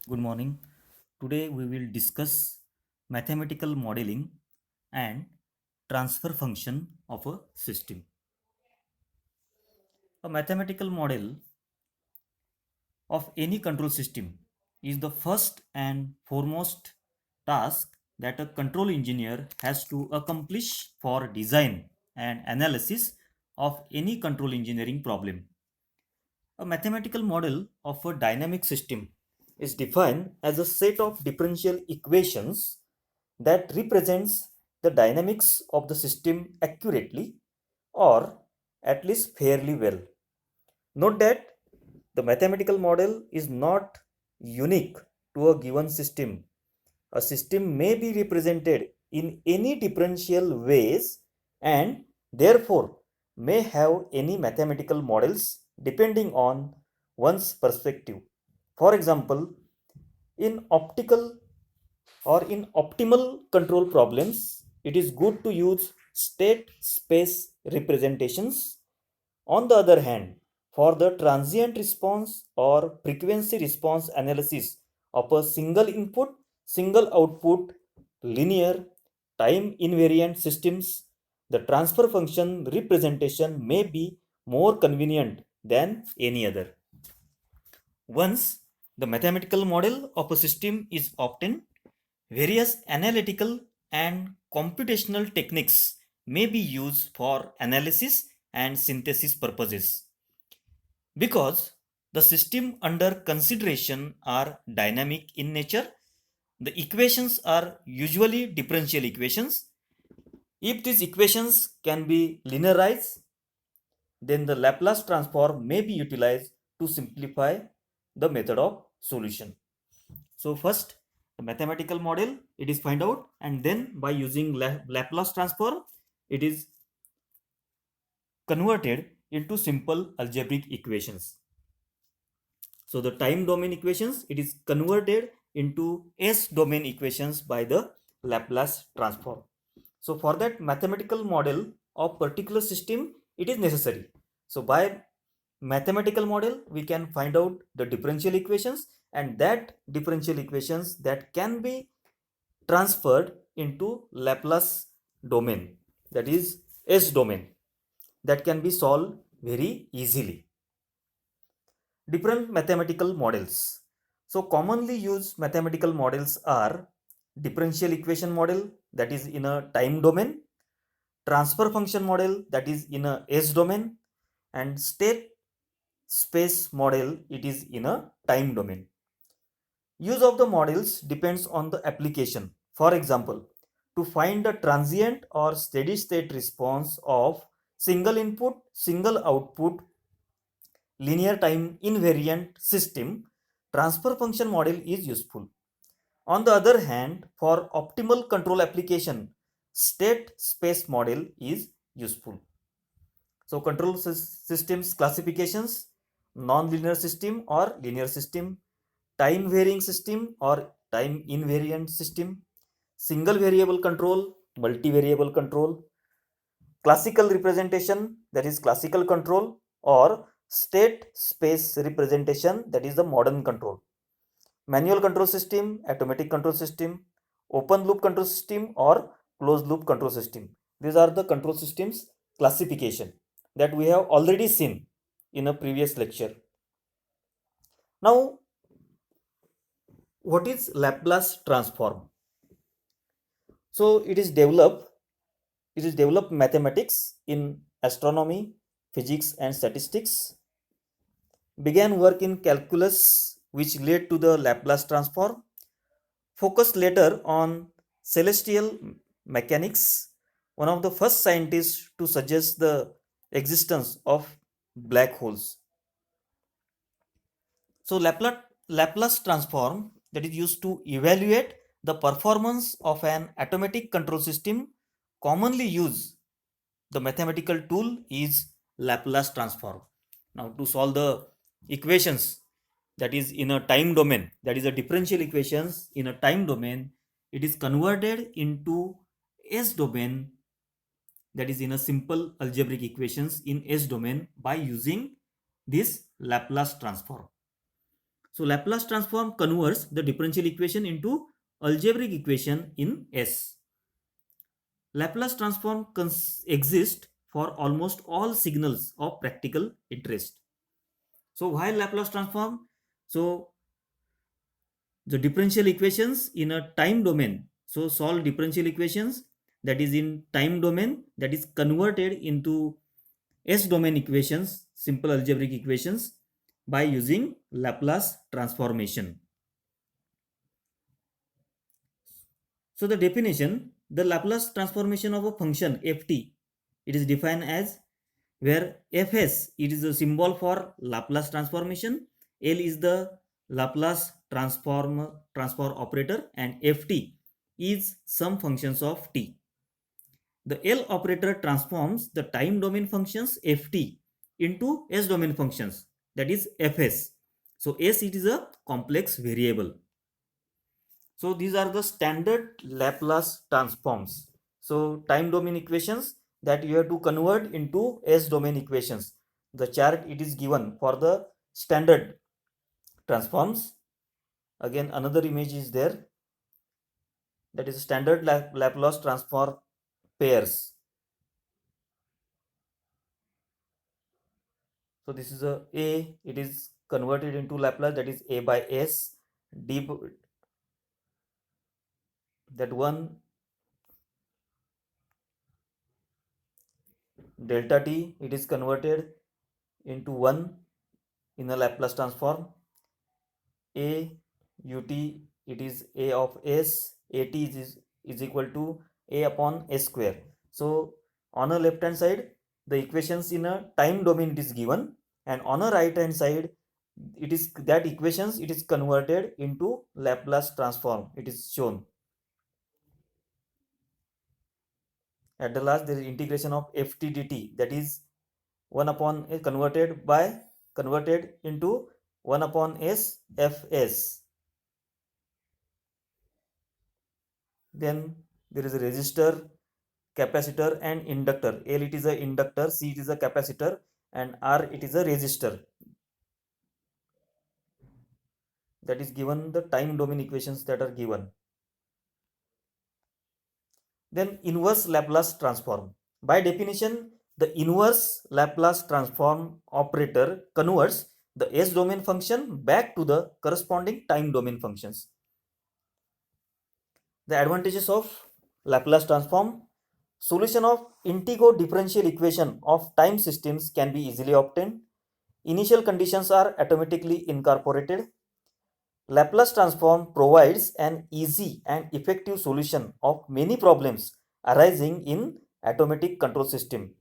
Good morning. Today we will discuss mathematical modeling and transfer function of a system. A mathematical model of any control system is the first and foremost task that a control engineer has to accomplish for design and analysis of any control engineering problem. A mathematical model of a dynamic system is defined as a set of differential equations that represents the dynamics of the system accurately or at least fairly well. Note that the mathematical model is not unique to a given system. A system may be represented in any differential ways and therefore may have any mathematical models depending on one's perspective. For example, in optical or in optimal control problems, it is good to use state space representations. On the other hand, for the transient response or frequency response analysis of a single input, single output, linear, time invariant systems, the transfer function representation may be more convenient than any other. Once the mathematical model of a system is obtained, various analytical and computational techniques may be used for analysis and synthesis purposes. Because the system under consideration are dynamic in nature, the equations are usually differential equations. If these equations can be linearized, then the Laplace transform may be utilized to simplify the method of solution. So first, the mathematical model it is find out, and then by using Laplace transform, it is converted into simple algebraic equations. So the time domain equations it is converted into S domain equations by the Laplace transform. So for that mathematical model of particular system it is necessary. So by mathematical model we can find out the differential equations, and that differential equations that can be transferred into Laplace domain, that is S domain, that can be solved very easily. Different mathematical models. So commonly used mathematical models are differential equation model that is in a time domain, transfer function model that is in a S domain, and state space model it is in a time domain. Use of the models depends on the application. For example, to find the transient or steady state response of single input, single output, linear time invariant system, transfer function model is useful. On the other hand, for optimal control application, state space model is useful. So control systems classifications, non-linear system or linear system, time varying system or time invariant system, single variable control, multivariable control, classical representation that is classical control, or state space representation that is the modern control, manual control system, automatic control system, open loop control system or closed loop control system. These are the control systems classification that we have already seen in a previous lecture. Now, what is Laplace transform? So it is developed mathematics in astronomy, physics and statistics, began work in calculus which led to the Laplace transform, focused later on celestial mechanics, one of the first scientists to suggest the existence of black holes. So Laplace transform that is used to evaluate the performance of an automatic control system commonly use the mathematical tool is Laplace transform. Now to solve the equations that is in a time domain, that is a differential equations in a time domain, it is converted into S domain, that is in a simple algebraic equations in S domain by using this Laplace transform. So Laplace transform converts the differential equation into algebraic equation in S. Laplace transform exists for almost all signals of practical interest. So why Laplace transform? So the differential equations in a time domain. So solve differential equations that is in time domain, that is converted into S domain equations, simple algebraic equations, by using Laplace transformation. So the definition, the Laplace transformation of a function ft, it is defined as where Fs, it is a symbol for Laplace transformation, L is the Laplace transform operator, and Ft is some functions of t. The L operator transforms the time domain functions Ft into S domain functions, that is Fs. So S, it is a complex variable. So these are the standard Laplace transforms. So time domain equations that you have to convert into S domain equations. The chart it is given for the standard transforms. Again another image is there, that is standard Laplace transform pairs. So this is a, it is converted into Laplace, that is a by S, d, that one delta t, it is converted into 1 in a Laplace transform. A ut, it is a of s, at is equal to a upon s square. So on a left hand side the equations in a time domain it is given, and on a right hand side it is that equations it is converted into Laplace transform, it is shown. At the last there is integration of ft dt, that is 1 upon a converted into 1 upon s fs. Then there is a resistor, capacitor and inductor. L it is a inductor, C it is a capacitor, and R it is a resistor. That is given the time domain equations that are given. Then inverse Laplace transform. By definition, the inverse Laplace transform operator converts the S domain function back to the corresponding time domain functions. The advantages of Laplace transform: solution of integral differential equation of time systems can be easily obtained. Initial conditions are automatically incorporated. Laplace transform provides an easy and effective solution of many problems arising in automatic control system.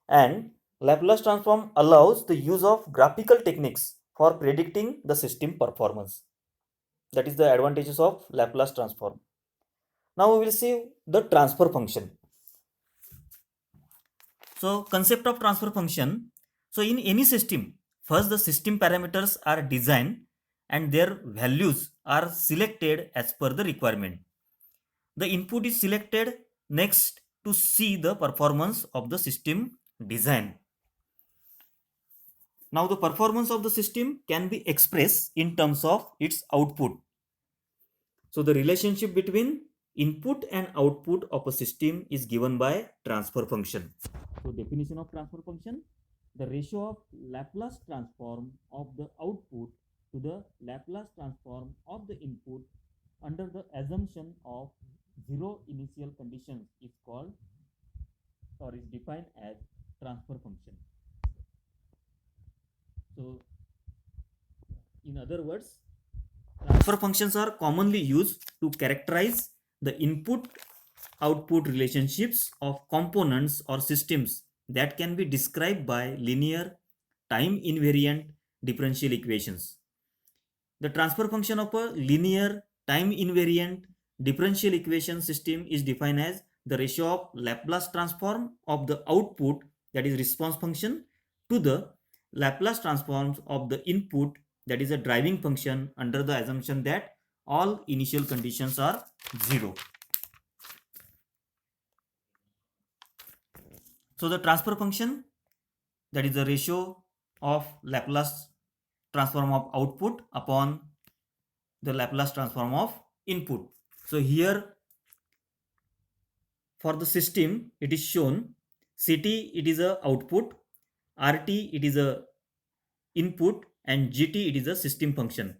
And Laplace transform allows the use of graphical techniques for predicting the system performance. That is the advantages of Laplace transform. Now we will see the transfer function. So concept of transfer function. So in any system, first the system parameters are designed and their values are selected as per the requirement. The input is selected next to see the performance of the system design. Now the performance of the system can be expressed in terms of its output. So the relationship between input and output of a system is given by transfer function. So definition of transfer function: the ratio of Laplace transform of the output to the Laplace transform of the input under the assumption of zero initial conditions is called or is defined as transfer function. So in other words, transfer functions are commonly used to characterize the input output relationships of components or systems that can be described by linear time invariant differential equations. The transfer function of a linear time invariant differential equation system is defined as the ratio of Laplace transform of the output, that is response function, to the Laplace transforms of the input, that is a driving function, under the assumption that all initial conditions are zero. So the transfer function, that is the ratio of Laplace transform of output upon the Laplace transform of input. So here for the system it is shown Ct it is a output, Rt it is a input, and Gt it is a system function.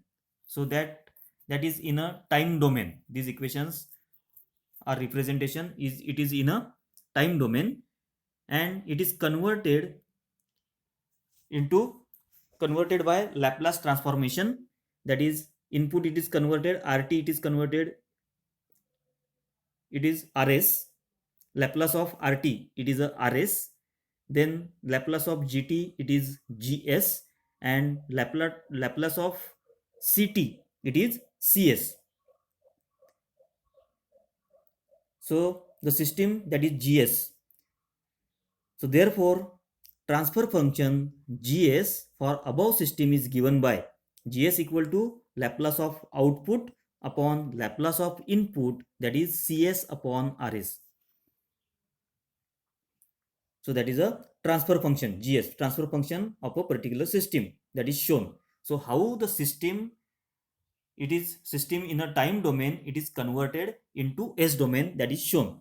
So that is in a time domain. These equations are representation is it is in a time domain, and it is converted by Laplace transformation. That is input it is converted, Rt it is converted, it is Rs. Laplace of Rt it is a Rs. Then Laplace of Gt it is Gs, and Laplace of Ct it is Cs. So the system that is Gs. So therefore transfer function Gs for above system is given by Gs equal to Laplace of output upon Laplace of input, that is Cs upon Rs. So that is a transfer function Gs, transfer function of a particular system, that is shown. So how the system, it is system in a time domain, it is converted into S domain, that is shown.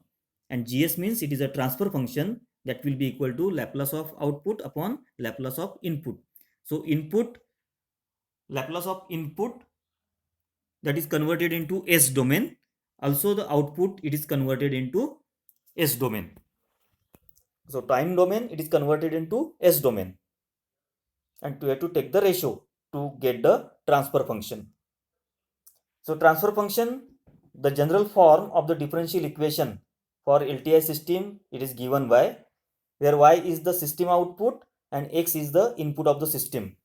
And Gs means it is a transfer function that will be equal to Laplace of output upon Laplace of input. So input, Laplace of input, that is converted into S domain. Also the output it is converted into S domain. So time domain it is converted into S domain, and we have to take the ratio to get the transfer function. So transfer function, the general form of the differential equation for LTI system, it is given by, where y is the system output and x is the input of the system.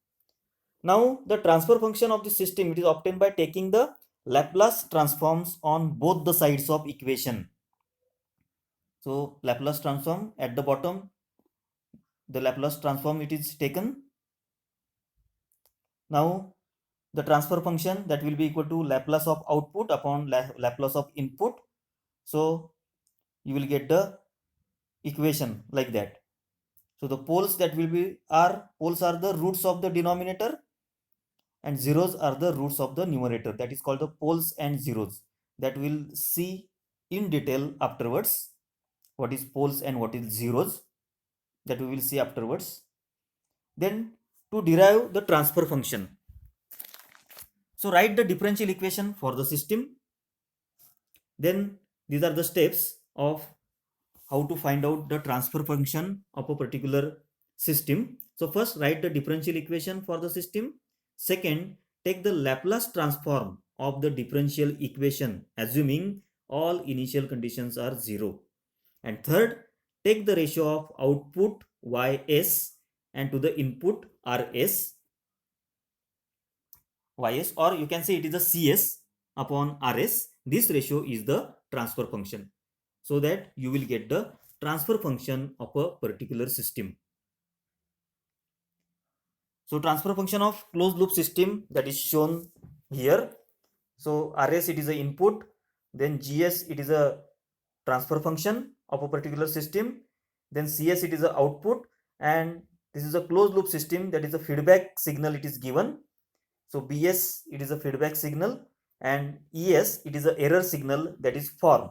Now the transfer function of the system, it is obtained by taking the Laplace transforms on both the sides of equation. So Laplace transform at the bottom, the Laplace transform it is taken. Now the transfer function that will be equal to Laplace of output upon Laplace of input. So you will get the equation like that. So the poles that will be poles are the roots of the denominator, and zeros are the roots of the numerator. That is called the poles and zeros. That we'll see in detail afterwards. What is poles and what is zeros, that we will see afterwards. Then to derive the transfer function, so write the differential equation for the system. Then these are the steps of how to find out the transfer function of a particular system. So first write the differential equation for the system. Second, take the Laplace transform of the differential equation assuming all initial conditions are 0. And third, take the ratio of output Ys and to the input Rs, Ys, or you can say it is the Cs upon Rs. This ratio is the transfer function, so that you will get the transfer function of a particular system. So transfer function of closed loop system, that is shown here. So Rs it is a input, then Gs it is a transfer function of a particular system, then Cs it is a output, and this is a closed loop system, that is a feedback signal it is given. So Bs it is a feedback signal, and Es it is a error signal, that is form.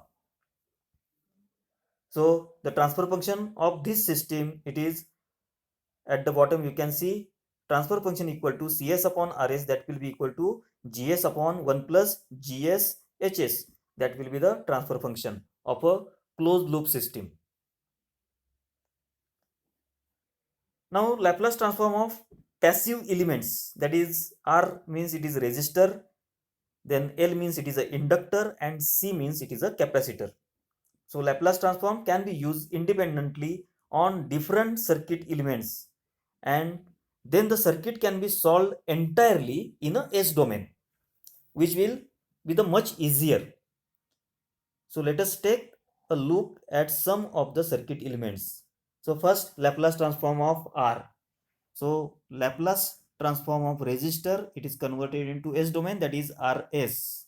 So the transfer function of this system, it is at the bottom you can see transfer function equal to Cs upon Rs, that will be equal to Gs upon 1 plus Gs Hs. That will be the transfer function of a closed loop system. Now Laplace transform of passive elements, that is R means it is resistor, then L means it is a inductor, and C means it is a capacitor. So Laplace transform can be used independently on different circuit elements, and then the circuit can be solved entirely in a S domain, which will be the much easier. So let us take a look at some of the circuit elements. So first, Laplace transform of R. So Laplace transform of resistor, it is converted into S domain, that is Rs.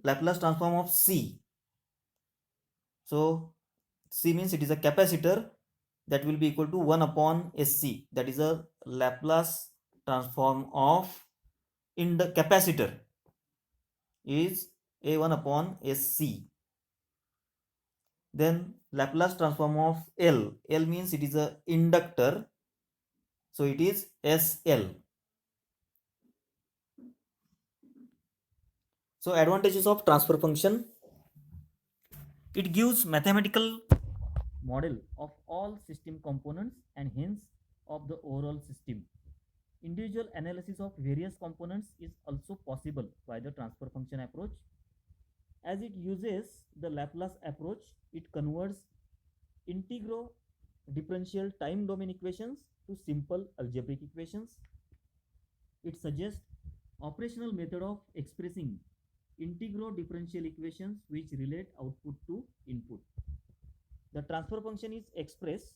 Laplace transform of C. So C means it is a capacitor, that will be equal to 1 upon SC, that is a Laplace transform of capacitor is A1 upon SC. Then Laplace transform of L means it is a inductor, so it is SL. So advantages of transfer function: it gives mathematical model of all system components and hence of the overall system. Individual analysis of various components is also possible by the transfer function approach. As it uses the Laplace approach, it converts integral differential time domain equations to simple algebraic equations. It suggests operational method of expressing integral differential equations which relate output to input. The transfer function is expressed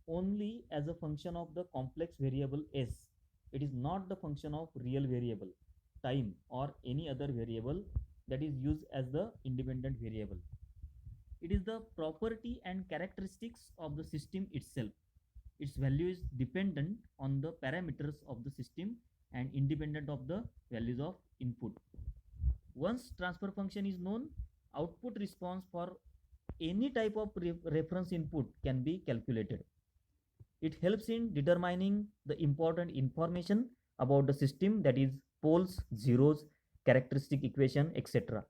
only as a function of the complex variable s. It is not the function of real variable, time, or any other variable that is used as the independent variable. It is the property and characteristics of the system itself. Its value is dependent on the parameters of the system and independent of the values of input. Once transfer function is known, output response for any type of reference input can be calculated. It helps in determining the important information about the system, that is poles, zeros, characteristic equation, etc.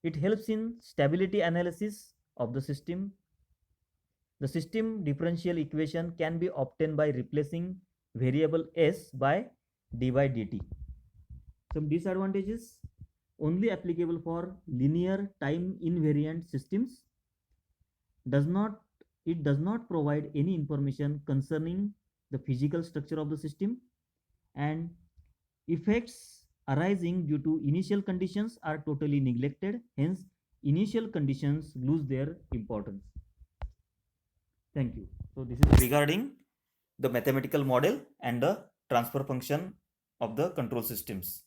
It helps in stability analysis of the system. The system differential equation can be obtained by replacing variable s by dy dt. Some disadvantages: only applicable for linear time invariant systems. It does not provide any information concerning the physical structure of the system, and effects arising due to initial conditions are totally neglected. Hence, initial conditions lose their importance. Thank you. So this is regarding the mathematical model and the transfer function of the control systems.